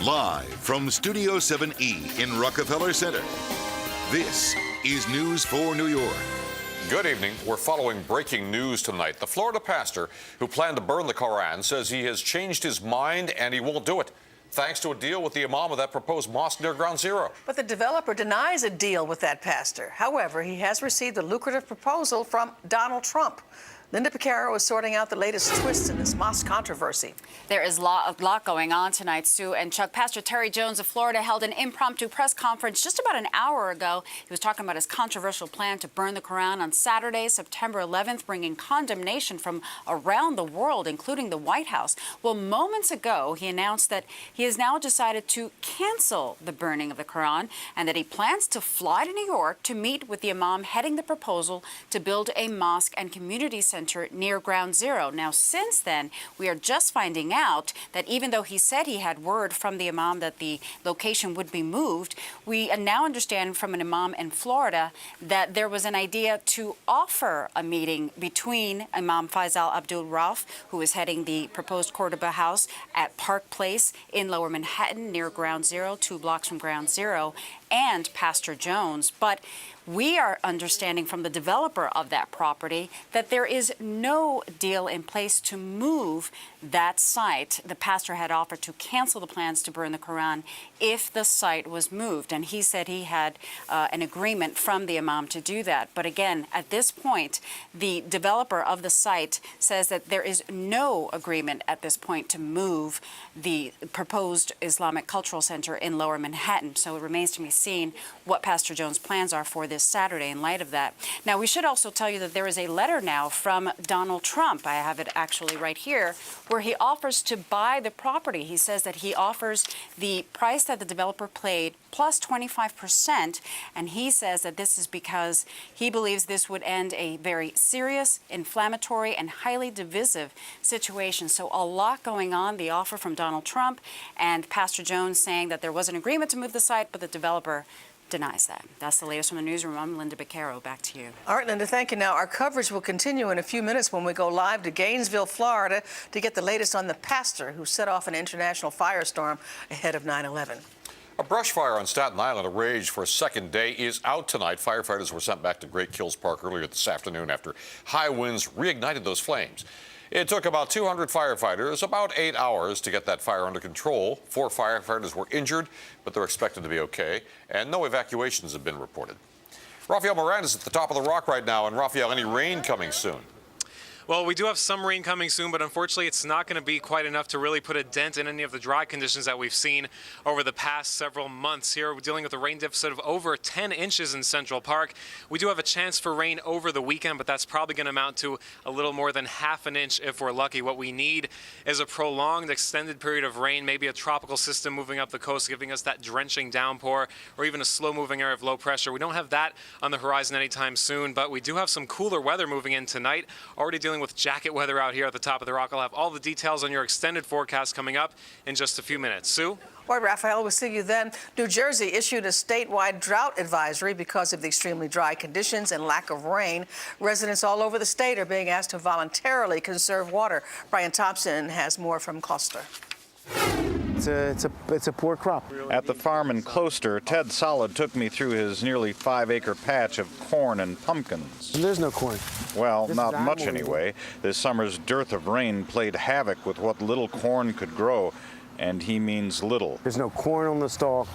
Live from Studio 7E in Rockefeller Center, this is News 4 New York. Good evening. We're following breaking news tonight. The Florida pastor who planned to burn the Koran says he has changed his mind and he won't do it, thanks to a deal with the imam of that proposed mosque near Ground Zero. But the developer denies a deal with that pastor. However, he has received a lucrative proposal from Donald Trump. Linda Picaro is sorting out the latest twists in this mosque controversy. There is a lot going on tonight, Sue and Chuck. Pastor Terry Jones of Florida held an impromptu press conference just about an hour ago. He was talking about his controversial plan to burn the Koran on Saturday, September 11th, bringing condemnation from around the world, including the White House. Well, moments ago, he announced that he has now decided to cancel the burning of the Koran and that he plans to fly to New York to meet with the imam heading the proposal to build a mosque and community center near Ground Zero. Now, since then, we are just finding out that even though he said he had word from the imam that the location would be moved, we now understand from an imam in Florida that there was an idea to offer a meeting between Imam Faisal Abdul Rauf, who is heading the proposed Cordoba house at Park Place in Lower Manhattan near Ground Zero, 2 blocks from Ground Zero, and Pastor Jones. But we are understanding from the developer of that property that there is no deal in place to move that site. The pastor had offered to cancel the plans to burn the Koran if the site was moved, and he said he had an agreement from the imam to do that. But again, at this point, the developer of the site says that there is no agreement at this point to move the proposed Islamic Cultural Center in Lower Manhattan. So it remains to be seen what Pastor Jones' plans are for this Saturday in light of that. Now, we should also tell you that there is a letter now from Donald Trump. I have it actually right here, where he offers to buy the property. He says that he offers the price that the developer paid plus 25%, and he says that this is because he believes this would end a very serious, inflammatory, and highly divisive situation. So a lot going on. The offer from Donald Trump and Pastor Jones saying that there was an agreement to move the site, but the developer denies that. That's the latest from the newsroom. I'm Linda Picaro. Back to you. All right, Linda, thank you. Now, our coverage will continue in a few minutes when we go live to Gainesville, Florida, to get the latest on the pastor who set off an international firestorm ahead of 9/11. A brush fire on Staten Island, a rage for a second day, is out tonight. Firefighters were sent back to Great Kills Park earlier this afternoon after high winds reignited those flames. It took about 200 firefighters about 8 hours to get that fire under control. 4 firefighters were injured, but they're expected to be okay, and no evacuations have been reported. Rafael Miranda's at the top of the rock right now, and Rafael, any rain coming soon? Well, we do have some rain coming soon, but unfortunately it's not going to be quite enough to really put a dent in any of the dry conditions that we've seen over the past several months. Here we're dealing with a rain deficit of over 10 inches in Central Park. We do have a chance for rain over the weekend, but that's probably going to amount to a little more than half an inch if we're lucky. What we need is a prolonged, extended period of rain, maybe a tropical system moving up the coast, giving us that drenching downpour, or even a slow-moving area of low pressure. We don't have that on the horizon anytime soon, but we do have some cooler weather moving in tonight. Already dealing with jacket weather out here at the top of the rock. I'll have all the details on your extended forecast coming up in just a few minutes. Sue? All right, Rafael, we'll see you then. New Jersey issued a statewide drought advisory because of the extremely dry conditions and lack of rain. Residents all over the state are being asked to voluntarily conserve water. Brian Thompson has more from Closter. It's a poor crop. At the farm in Closter, Ted Solid took me through his nearly 5-acre patch of corn and pumpkins. There's no corn. Well, not much anyway. This summer's dearth of rain played havoc with what little corn could grow, and he means little. There's no corn on the stalk.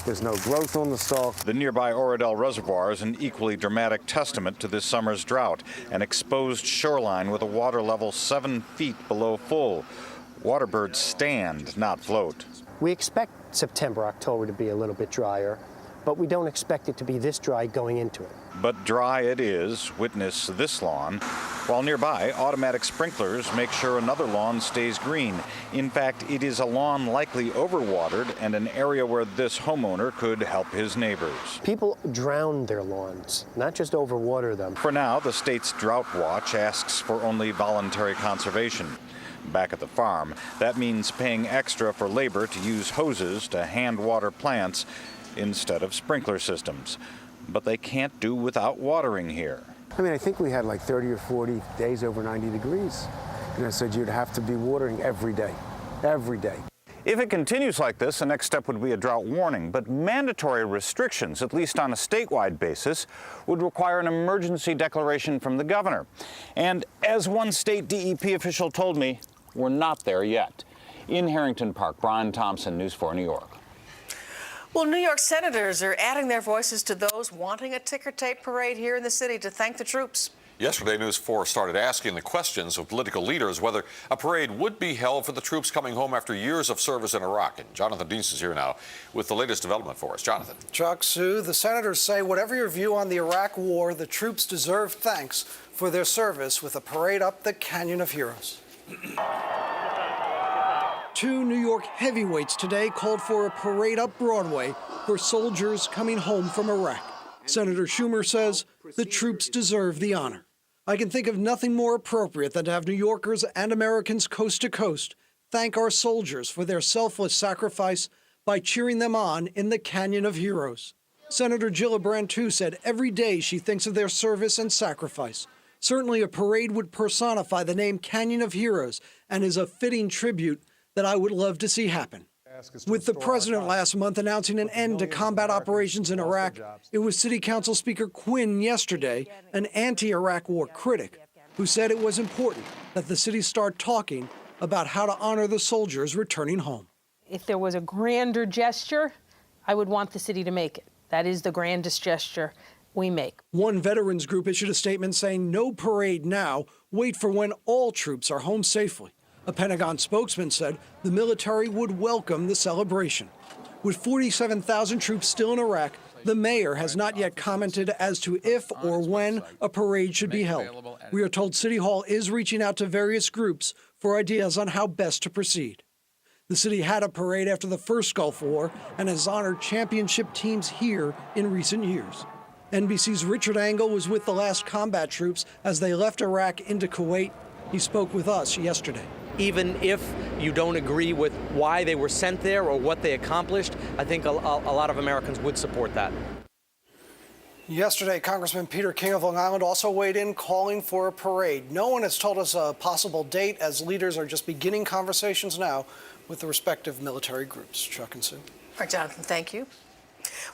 There's no growth on the stalk. The nearby Oradell Reservoir is an equally dramatic testament to this summer's drought, an exposed shoreline with a water level 7 feet below full. Waterbirds stand, not float. We expect September, October to be a little bit drier, but we don't expect it to be this dry going into it. But dry it is, witness this lawn, while nearby automatic sprinklers make sure another lawn stays green. In fact, it is a lawn likely overwatered and an area where this homeowner could help his neighbors. People drown their lawns, not just overwater them. For now, the state's drought watch asks for only voluntary conservation. Back at the farm, that means paying extra for labor to use hoses to hand water plants instead of sprinkler systems. But they can't do without watering here. I mean, I think we had like 30 or 40 days over 90 degrees. And I said you'd have to be watering every day. Every day. If it continues like this, the next step would be a drought warning, but mandatory restrictions, at least on a statewide basis, would require an emergency declaration from the governor. And as one state DEP official told me, we're not there yet. In Harrington Park, Brian Thompson, News 4 New York. Well, New York senators are adding their voices to those wanting a ticker tape parade here in the city to thank the troops. Yesterday, News 4 started asking the questions of political leaders whether a parade would be held for the troops coming home after years of service in Iraq. And Jonathan Deese is here now with the latest development for us. Jonathan. Chuck, Sue, the senators say whatever your view on the Iraq war, the troops deserve thanks for their service with a parade up the Canyon of Heroes. Two New York heavyweights today called for a parade up Broadway for soldiers coming home from Iraq. Senator Schumer says the troops deserve the honor. I can think of nothing more appropriate than to have New Yorkers and Americans coast to coast thank our soldiers for their selfless sacrifice by cheering them on in the Canyon of Heroes. Senator Gillibrand, too, said every day she thinks of their service and sacrifice. Certainly a parade would personify the name Canyon of Heroes and is a fitting tribute that I would love to see happen. With the president last month announcing an end to combat operations in Iraq, it was City Council Speaker Quinn yesterday, an anti-Iraq war critic, who said it was important that the city start talking about how to honor the soldiers returning home. If there was a grander gesture, I would want the city to make it. That is the grandest gesture we make. One veterans group issued a statement saying no parade now, wait for when all troops are home safely. A Pentagon spokesman said the military would welcome the celebration. With 47,000 troops still in Iraq, the mayor has not yet commented as to if or when a parade should be held. We are told City Hall is reaching out to various groups for ideas on how best to proceed. The city had a parade after the first Gulf War and has honored championship teams here in recent years. NBC's Richard Engel was with the last combat troops as they left Iraq into Kuwait. He spoke with us yesterday. Even if you don't agree with why they were sent there or what they accomplished, I think a lot of Americans would support that. Yesterday, Congressman Peter King of Long Island also weighed in calling for a parade. No one has told us a possible date, as leaders are just beginning conversations now with the respective military groups. Chuck and Sue. All right, Jonathan, thank you.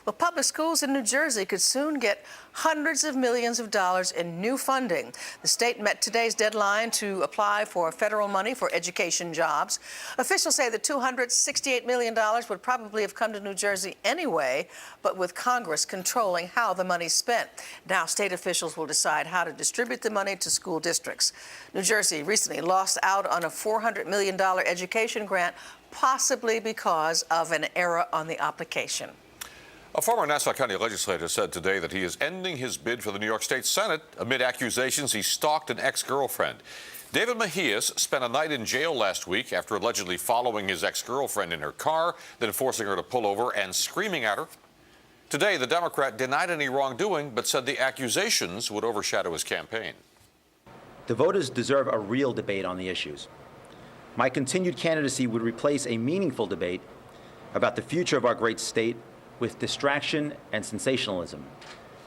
Well, public schools in New Jersey could soon get hundreds of millions of dollars in new funding. The state met today's deadline to apply for federal money for education jobs. Officials say the $268 million would probably have come to New Jersey anyway, but with Congress controlling how the money's spent. Now state officials will decide how to distribute the money to school districts. New Jersey recently lost out on a $400 million education grant, possibly because of an error on the application. A former Nassau County legislator said today that he is ending his bid for the New York State Senate amid accusations he stalked an ex-girlfriend. David Mejias spent a night in jail last week after allegedly following his ex-girlfriend in her car, then forcing her to pull over and screaming at her. Today, the Democrat denied any wrongdoing, but said the accusations would overshadow his campaign. The voters deserve a real debate on the issues. My continued candidacy would replace a meaningful debate about the future of our great state with distraction and sensationalism.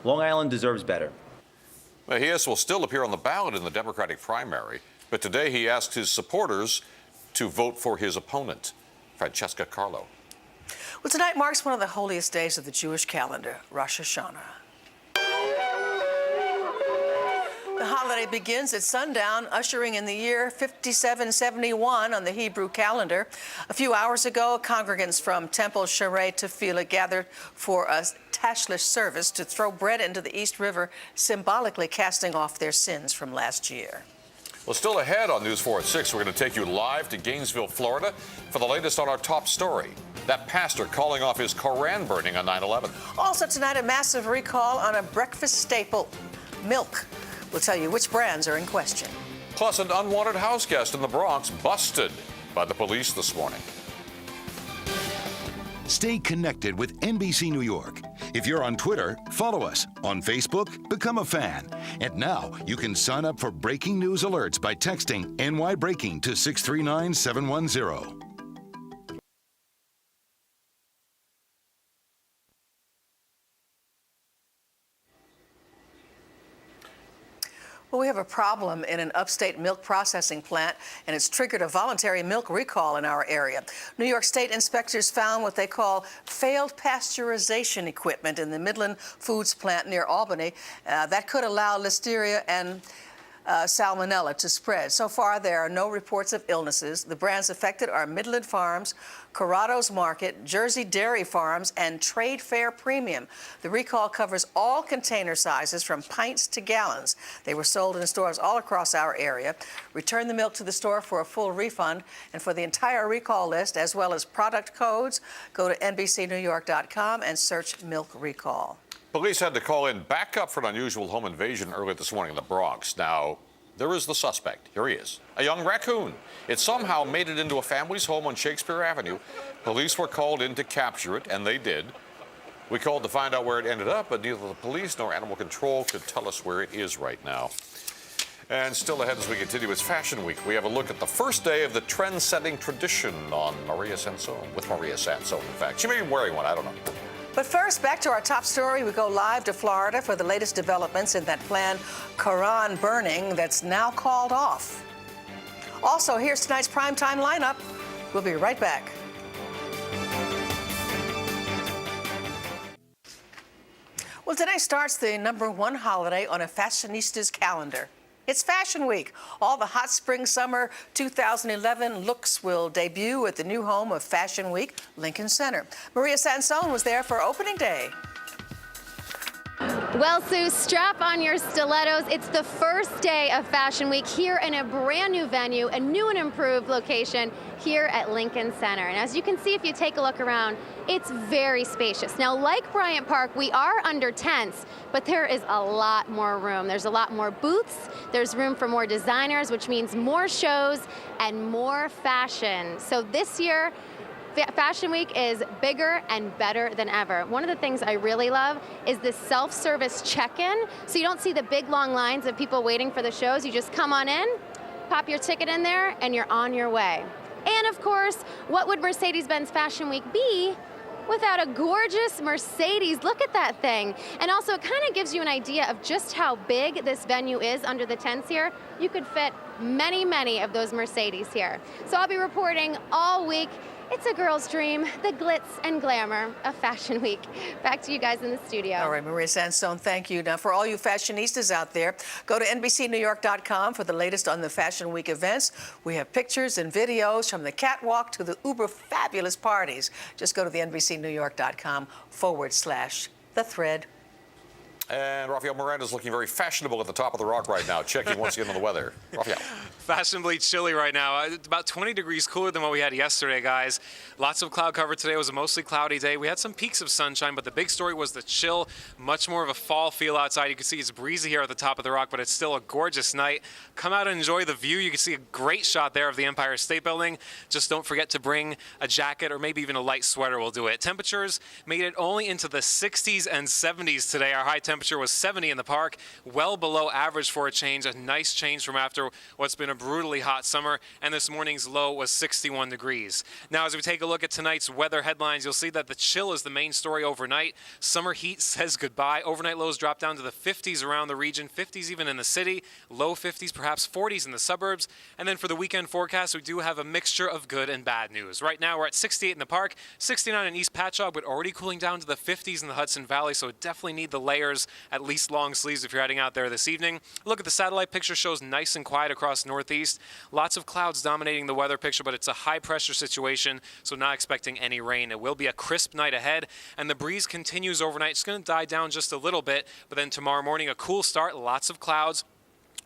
Long Island deserves better. Mejias will still appear on the ballot in the Democratic primary, but today he asked his supporters to vote for his opponent, Francesca Carlo. Well, tonight marks one of the holiest days of the Jewish calendar, Rosh Hashanah. The holiday begins at sundown, ushering in the year 5771 on the Hebrew calendar. A few hours ago, congregants from Temple Sharei Tefillah gathered for a Tashlish service to throw bread into the East River, symbolically casting off their sins from last year. Well, still ahead on News 4 at 6, we're going to take you live to Gainesville, Florida for the latest on our top story. That pastor calling off his Koran burning on 9/11. Also tonight, a massive recall on a breakfast staple, milk. We'll tell you which brands are in question. Plus, an unwanted house guest in the Bronx busted by the police this morning. Stay connected with NBC New York. If you're on Twitter, follow us. On Facebook, become a fan. And now you can sign up for breaking news alerts by texting NY Breaking to 639-710. Well, we have a problem in an upstate milk processing plant, and it's triggered a voluntary milk recall in our area. New York State inspectors found what they call failed pasteurization equipment in the Midland Foods plant near Albany that could allow listeria and salmonella to spread. So far, there are no reports of illnesses. The brands affected are Midland Farms, Corrado's Market, Jersey Dairy Farms, and Trade Fair Premium. The recall covers all container sizes from pints to gallons. They were sold in stores all across our area. Return the milk to the store for a full refund. And for the entire recall list, as well as product codes, go to NBCNewYork.com and search milk recall. Police had to call in backup for an unusual home invasion early this morning in the Bronx. Now, there is the suspect. Here he is, a young raccoon. It somehow made it into a family's home on Shakespeare Avenue. Police were called in to capture it, and they did. We called to find out where it ended up, but neither the police nor animal control could tell us where it is right now. And still ahead as we continue, it's Fashion Week. We have a look at the first day of the trend-setting tradition on Maria Sansone, with Maria Sansone, in fact. She may be wearing one, I don't know. But first, back to our top story. We go live to Florida for the latest developments in that planned Koran burning that's now called off. Also, here's tonight's primetime lineup. We'll be right back. Well, today starts the #1 holiday on a fashionista's calendar. It's Fashion Week. All the hot spring-summer 2011 looks will debut at the new home of Fashion Week, Lincoln Center. Maria Sansone was there for opening day. Well, Sue, strap on your stilettos. It's the first day of Fashion Week here in a brand new venue, a new and improved location here at Lincoln Center. And as you can see, if you take a look around, it's very spacious. Now, like Bryant Park, we are under tents, but there is a lot more room. There's a lot more booths. There's room for more designers, which means more shows and more fashion. So this year, Fashion Week is bigger and better than ever. One of the things I really love is this self-service check-in. So you don't see the big long lines of people waiting for the shows. You just come on in, pop your ticket in there, and you're on your way. And of course, what would Mercedes-Benz Fashion Week be without a gorgeous Mercedes? Look at that thing. And also, it kind of gives you an idea of just how big this venue is under the tents here. You could fit many, many of those Mercedes here. So I'll be reporting all week. It's a girl's dream, the glitz and glamour of Fashion Week. Back to you guys in the studio. All right, Maria Sansone, thank you. Now, for all you fashionistas out there, go to NBCNewYork.com for the latest on the Fashion Week events. We have pictures and videos from the catwalk to the uber fabulous parties. Just go to the NBCNewYork.com/The Thread. And Rafael Miranda's looking very fashionable at the top of the rock right now, checking once again on the weather. Rafael. Fashionably chilly right now. About 20 degrees cooler than what we had yesterday, guys. Lots of cloud cover today. It was a mostly cloudy day. We had some peaks of sunshine, but the big story was the chill. Much more of a fall feel outside. You can see it's breezy here at the top of the rock, but it's still a gorgeous night. Come out and enjoy the view. You can see a great shot there of the Empire State Building. Just don't forget to bring a jacket or maybe even a light sweater will do it. Temperatures made it only into the 60s and 70s today. Our high temperature was 70 in the park, well below average for a change. A nice change from after what's been a brutally hot summer, and this morning's low was 61 degrees. Now, as we take a look at tonight's weather headlines, you'll see that the chill is the main story overnight. Summer heat says goodbye. Overnight lows drop down to the 50s around the region, 50s even in the city, low 50s, perhaps 40s in the suburbs. And then for the weekend forecast, we do have a mixture of good and bad news. Right now, we're at 68 in the park, 69 in East Patchogue, but already cooling down to the 50s in the Hudson Valley, so definitely need the layers, at least long sleeves if you're heading out there this evening. Look at the satellite picture, shows nice and quiet across Northeast. Lots of clouds dominating the weather picture, but it's a high pressure situation, so not expecting any rain. It will be a crisp night ahead, and the breeze continues overnight. It's going to die down just a little bit, but then tomorrow morning, a cool start, lots of clouds.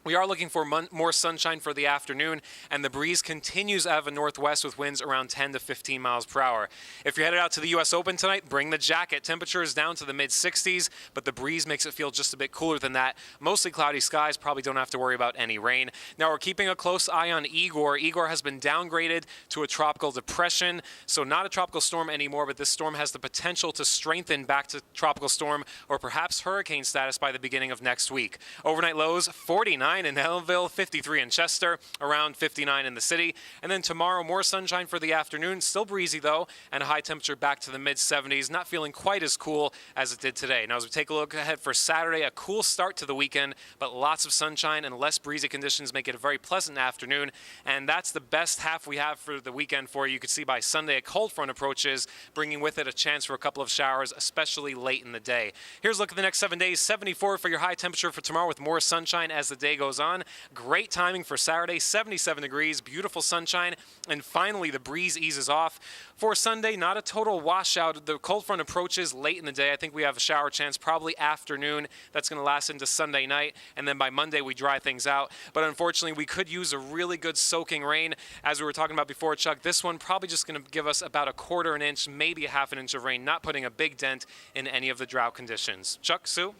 We are looking for more sunshine for the afternoon, and the breeze continues out of the northwest with winds around 10 to 15 miles per hour. If you're headed out to the U.S. Open tonight, bring the jacket. Temperature is down to the mid-60s, but the breeze makes it feel just a bit cooler than that. Mostly cloudy skies, probably don't have to worry about any rain. Now, we're keeping a close eye on Igor. Igor has been downgraded to a tropical depression, so not a tropical storm anymore, but this storm has the potential to strengthen back to tropical storm or perhaps hurricane status by the beginning of next week. Overnight lows, 49. 49 in Ellenville, 53 in Chester, around 59 in the city. And then tomorrow, more sunshine for the afternoon. Still breezy, though, and a high temperature back to the mid-70s. Not feeling quite as cool as it did today. Now, as we take a look ahead for Saturday, a cool start to the weekend, but lots of sunshine and less breezy conditions make it a very pleasant afternoon. And that's the best half we have for the weekend for you. You can see by Sunday, a cold front approaches, bringing with it a chance for a couple of showers, especially late in the day. Here's a look at the next 7 days. 74 for your high temperature for tomorrow with more sunshine as the day goes on. Great timing for Saturday, 77 degrees, beautiful sunshine, and finally the breeze eases off. For Sunday, not a total washout. The cold front approaches late in the day. I think we have a shower chance probably afternoon. That's going to last into Sunday night, and then by Monday we dry things out. But unfortunately, we could use a really good soaking rain. As we were talking about before, Chuck, this one probably just going to give us about a quarter an inch, maybe a half an inch of rain, not putting a big dent in any of the drought conditions. Chuck, Sue?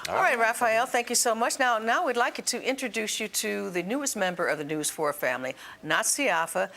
All right, Raphael, thank you so much. Now we'd like to introduce you to the newest member of the News 4 family, not Siafa.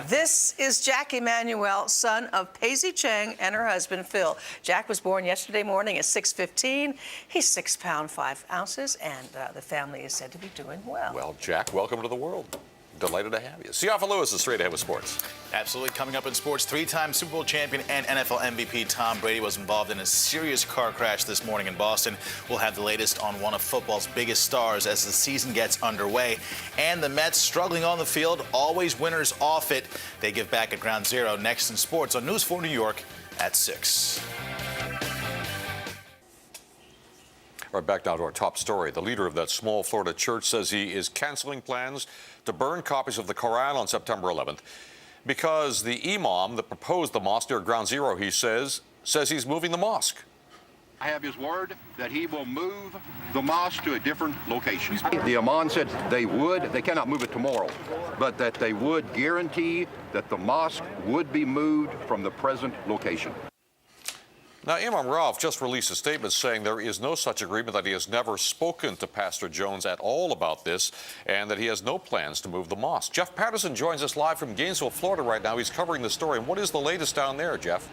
This is Jack Emanuel, son of Paisy Cheng and her husband, Phil. Jack was born yesterday morning at 6:15. He's 6 pounds 5 ounces, and the family is said to be doing well. Well, Jack, welcome to the world. Delighted to have you. Siafa Lewis is straight ahead with sports. Absolutely. Coming up in sports, 3-time Super Bowl champion and NFL MVP Tom Brady was involved in a serious car crash this morning in Boston. We'll have the latest on one of football's biggest stars as the season gets underway. And the Mets struggling on the field, always winners off it. They give back at Ground Zero next in sports on News 4 New York at 6. All right, back now to our top story. The leader of that small Florida church says he is canceling plans to burn copies of the Koran on September 11th because the imam that proposed the mosque near Ground Zero, he says he's moving the mosque. I have his word that he will move the mosque to a different location. The imam said they cannot move it tomorrow, but that they would guarantee that the mosque would be moved from the present location. Now, Imam Rauf just released a statement saying there is no such agreement, that he has never spoken to Pastor Jones at all about this, and that he has no plans to move the mosque. Jeff Patterson joins us live from Gainesville, Florida right now. He's covering the story. And what is the latest down there, Jeff?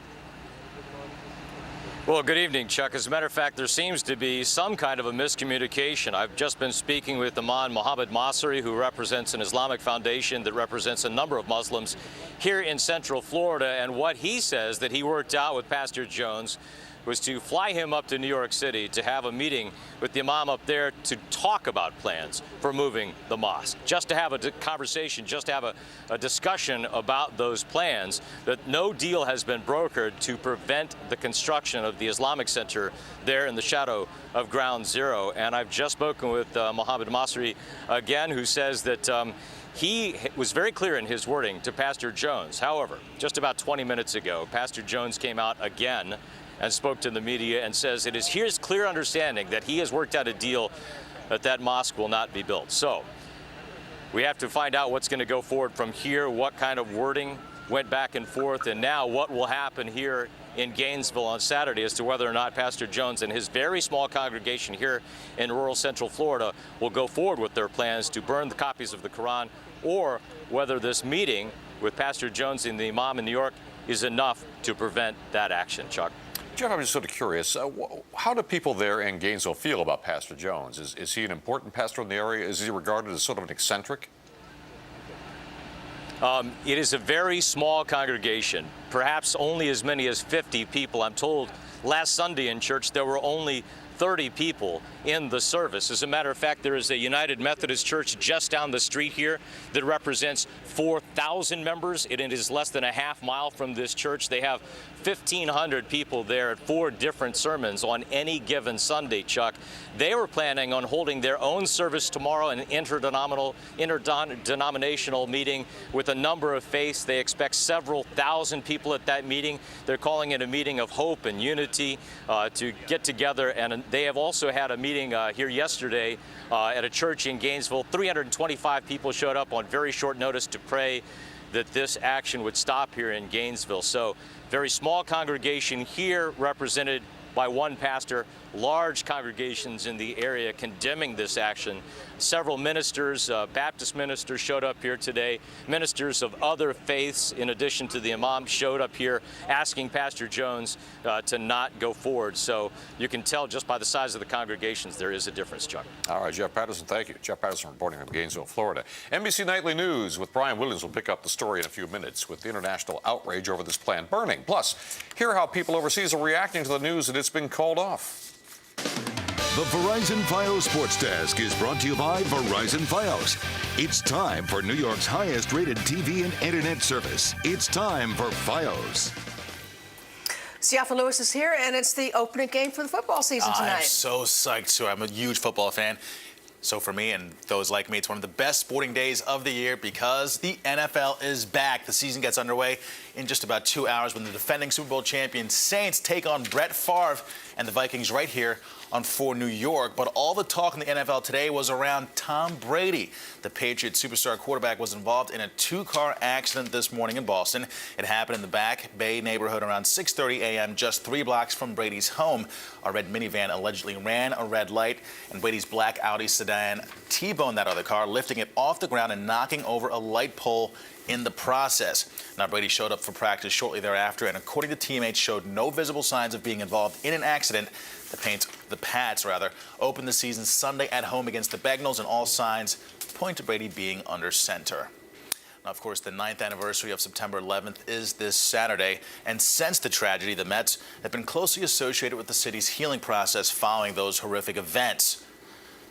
Well, good evening, Chuck. As a matter of fact, there seems to be some kind of a miscommunication. I've just been speaking with Imam Mohammed Masri, who represents an Islamic foundation that represents a number of Muslims here in Central Florida, and what he says that he worked out with Pastor Jones was to fly him up to New York City to have a meeting with the imam up there to talk about plans for moving the mosque, just to have a conversation, just to have a discussion about those plans. That no deal has been brokered to prevent the construction of the Islamic Center there in the shadow of Ground Zero. And I've just spoken with Mohammed Masri again, who says that he was very clear in his wording to Pastor Jones. However, just about 20 minutes ago, Pastor Jones came out again and spoke to the media and says it is his clear understanding that he has worked out a deal that mosque will not be built. So we have to find out what's going to go forward from here, what kind of wording went back and forth, and now what will happen here in Gainesville on Saturday as to whether or not Pastor Jones and his very small congregation here in rural Central Florida will go forward with their plans to burn the copies of the Quran, or whether this meeting with Pastor Jones and the imam in New York is enough to prevent that action, Chuck. Jeff, I'm just sort of curious, how do people there in Gainesville feel about Pastor Jones? Is he an important pastor in the area? Is he regarded as sort of an eccentric? It is a very small congregation, perhaps only as many as 50 people. I'm told last Sunday in church there were only 30 people in the service. As a matter of fact, there is a United Methodist Church just down the street here that represents 4,000 members. It is less than a half mile from this church. They have 1,500 people there at 4 different sermons on any given Sunday, Chuck. They were planning on holding their own service tomorrow, an interdenominational meeting with a number of faiths. They expect several thousand people at that meeting. They're calling it a meeting of hope and unity to get together, and they have also had a meeting here yesterday at a church in Gainesville. 325 people showed up on very short notice to pray that this action would stop here in Gainesville. So very small congregation here represented by one pastor. Large congregations in the area condemning this action. Several ministers, Baptist ministers, showed up here today. Ministers of other faiths, in addition to the imam, showed up here asking Pastor Jones to not go forward. So you can tell just by the size of the congregations there is a difference, Chuck. All right, Jeff Patterson, thank you. Jeff Patterson reporting from Gainesville, Florida. NBC Nightly News with Brian Williams will pick up the story in a few minutes with the international outrage over this plant burning. Plus, hear how people overseas are reacting to the news that it's been called off. The Verizon Fios Sports Desk is brought to you by Verizon Fios. It's time for New York's highest-rated TV and internet service. It's time for Fios. Siafa Lewis is here, and it's the opening game for the football season tonight. I'm so psyched, too. I'm a huge football fan. So for me and those like me, it's one of the best sporting days of the year because the NFL is back. The season gets underway in just about 2 hours when the defending Super Bowl champion Saints take on Brett Favre and the Vikings right here on 4 New York. But all the talk in the NFL today was around Tom Brady. The Patriots superstar quarterback was involved in a 2-car accident this morning in Boston. It happened in the Back Bay neighborhood around 6:30 a.m., just 3 blocks from Brady's home. A red minivan allegedly ran a red light, and Brady's black Audi sedan T-boned that other car, lifting it off the ground and knocking over a light pole in the process. Now, Brady showed up for practice shortly thereafter, and according to teammates, showed no visible signs of being involved in an accident. The Pats opened the season Sunday at home against the Bengals, and all signs point to Brady being under center. Now, of course, the 9th anniversary of September 11th is this Saturday, and since the tragedy, the Mets have been closely associated with the city's healing process following those horrific events.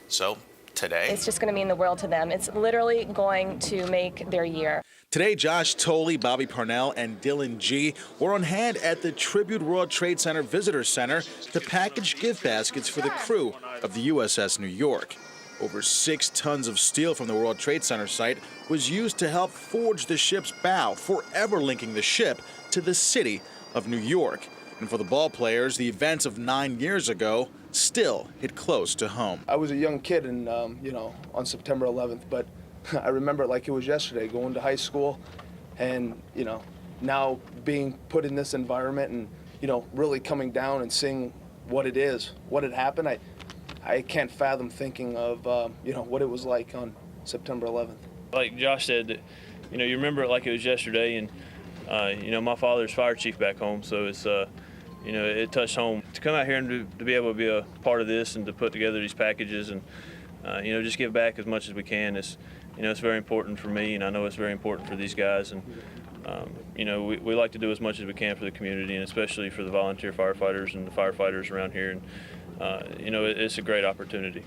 So today, it's just going to mean the world to them. It's literally going to make their year. Today, Josh Tolley, Bobby Parnell, and Dylan G. were on hand at the Tribute World Trade Center Visitor Center to package gift baskets for the crew of the USS New York. Over 6 tons of steel from the World Trade Center site was used to help forge the ship's bow, forever linking the ship to the city of New York. And for the ball players, the events of 9 years ago still hit close to home. I was a young kid and, on September 11th, but I remember it like it was yesterday, going to high school and, now being put in this environment and, really coming down and seeing what it is, what had happened. I can't fathom thinking of, what it was like on September 11th. Like Josh said, you remember it like it was yesterday, and, my father's fire chief back home, so it's, it touched home. To come out here and to be able to be a part of this and to put together these packages and, just give back as much as we can is, it's very important for me, and I know it's very important for these guys. And, we like to do as much as we can for the community, and especially for the volunteer firefighters and the firefighters around here. And, it's a great opportunity.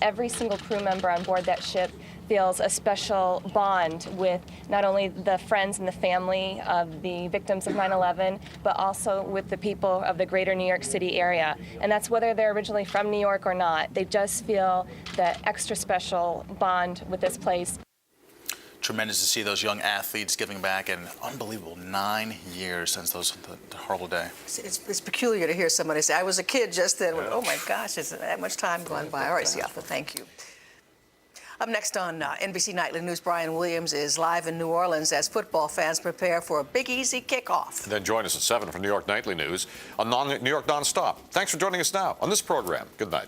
Every single crew member on board that ship feels a special bond with not only the friends and the family of the victims of 9/11, but also with the people of the greater New York City area. And that's whether they're originally from New York or not. They just feel that extra special bond with this place. Tremendous to see those young athletes giving back, and unbelievable 9 years since the horrible day. It's peculiar to hear somebody say, I was a kid just then. Yeah. Oh, my gosh, is that much time gone by? All right, Siafa, thank you. Up next on NBC Nightly News, Brian Williams is live in New Orleans as football fans prepare for a Big Easy kickoff. And then join us at 7 for New York Nightly News on New York Nonstop. Thanks for joining us now on this program. Good night.